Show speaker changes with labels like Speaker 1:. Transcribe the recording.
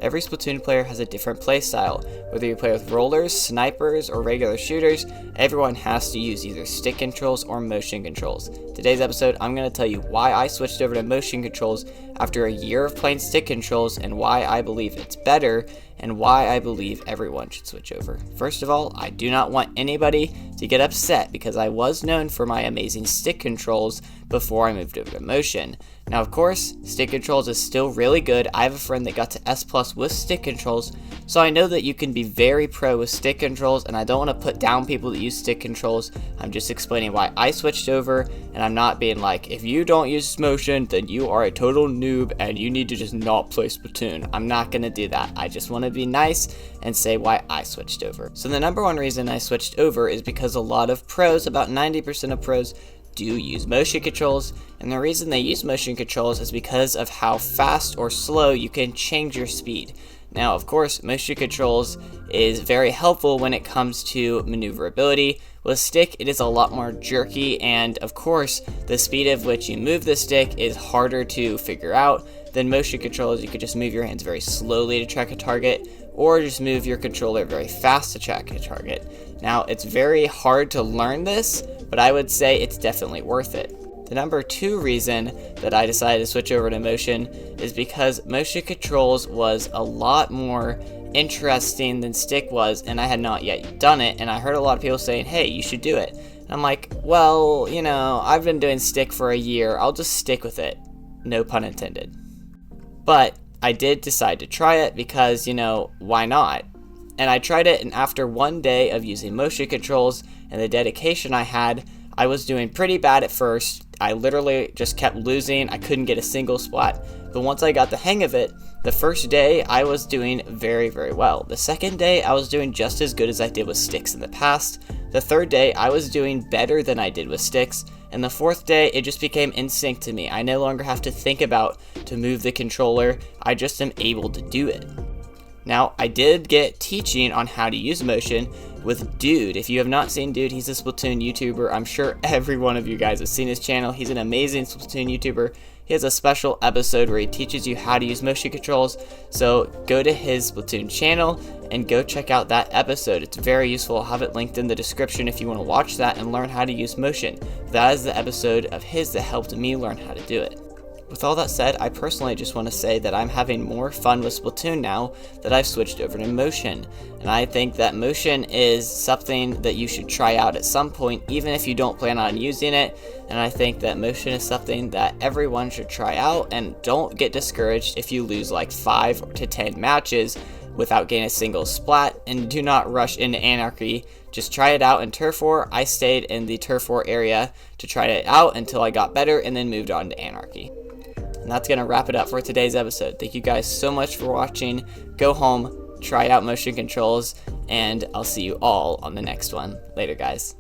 Speaker 1: Every Splatoon player has a different playstyle. Whether you play with rollers, snipers, or regular shooters, everyone has to use either stick controls or motion controls. Today's episode, I'm going to tell you why I switched over to motion controls after a year of playing stick controls and why I believe it's better and why I believe everyone should switch over. First of all, I do not want anybody to get upset because I was known for my amazing stick controls before I moved over to motion. Now, of course, stick controls is still really good. I have a friend that got to S+ with stick controls, so I know that you can be very pro with stick controls, and I don't want to put down people that use stick controls. I'm just explaining why I switched over, and I'm not being like, if you don't use motion, then you are a total noob and you need to just not play Splatoon. I'm not going to do that. I just want to be nice and say why I switched over. So the number one reason I switched over is because a lot of pros, about 90% of pros, do use motion controls, and the reason they use motion controls is because of how fast or slow you can change your speed. Now, of course, motion controls is very helpful when it comes to maneuverability. With stick, it is a lot more jerky, and of course, the speed at which you move the stick is harder to figure out than motion controls. You could just move your hands very slowly to track a target, or just move your controller very fast to track a target. Now, it's very hard to learn this, but I would say it's definitely worth it. The number two reason that I decided to switch over to motion is because motion controls was a lot more interesting than stick was, and I had not yet done it, and I heard a lot of people saying, hey, you should do it. And I'm like, well, you know, I've been doing stick for a year, I'll just stick with it. No pun intended. But I did decide to try it because, you know, why not? And I tried it, and after one day of using motion controls and the dedication I had, I was doing pretty bad at first. I literally just kept losing. I couldn't get a single splat. But once I got the hang of it, the first day I was doing very, very well. The second day I was doing just as good as I did with sticks in the past. The third day I was doing better than I did with sticks. And the fourth day it just became instinct to me. I no longer have to think about to move the controller. I just am able to do it. Now, I did get teaching on how to use motion with Dude. If you have not seen Dude, he's a Splatoon YouTuber. I'm sure every one of you guys has seen his channel. He's an amazing Splatoon YouTuber. He has a special episode where he teaches you how to use motion controls. So go to his Splatoon channel and go check out that episode. It's very useful. I'll have it linked in the description if you want to watch that and learn how to use motion. That is the episode of his that helped me learn how to do it. With all that said, I personally just want to say that I'm having more fun with Splatoon now that I've switched over to motion. And I think that motion is something that you should try out at some point, even if you don't plan on using it. And I think that motion is something that everyone should try out, and don't get discouraged if you lose like 5 to 10 matches without getting a single splat, and do not rush into Anarchy. Just try it out in Turf War. I stayed in the Turf War area to try it out until I got better and then moved on to Anarchy. And that's going to wrap it up for today's episode. Thank you guys so much for watching. Go home, try out motion controls, and I'll see you all on the next one. Later, guys.